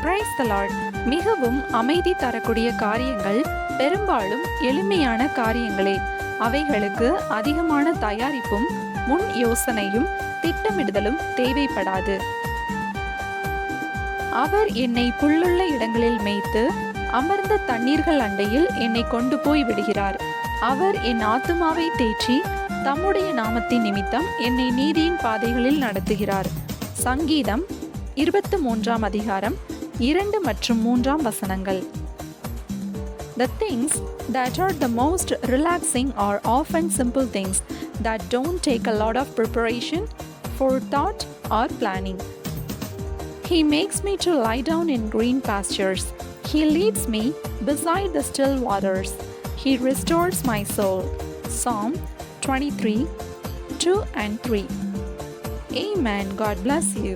Praise the Lord. மிகவும் அமைதி தரக்கூடிய காரியங்கள் பெரும்பாலும் எளிமையான காரியங்களே. அவைகளுக்கு அதிகமான தயாரிப்பும் முன் யோசனையும் திட்டமிடுதலும் தேவைப்படாது. அவர் என்னை புல்லுள்ள இடங்களில் மேய்த்து அமர்ந்த தண்ணீர்கள் அண்டையில் என்னை கொண்டு போய் விடுகிறார். அவர் என் ஆத்துமாவை தேற்றி தம்முடைய நாமத்தின் நிமித்தம் என்னை நீதியின் பாதைகளில் நடத்துகிறார். சங்கீதம் 23 அதிகாரம் 2 மற்றும் 3 வசனங்கள். The things that are the most relaxing are often simple things that don't take a lot of preparation, forethought, or planning. He makes me to lie down in green pastures. He leads me beside the still waters. He restores my soul. Psalm 23:2 and 3. Amen. God bless you.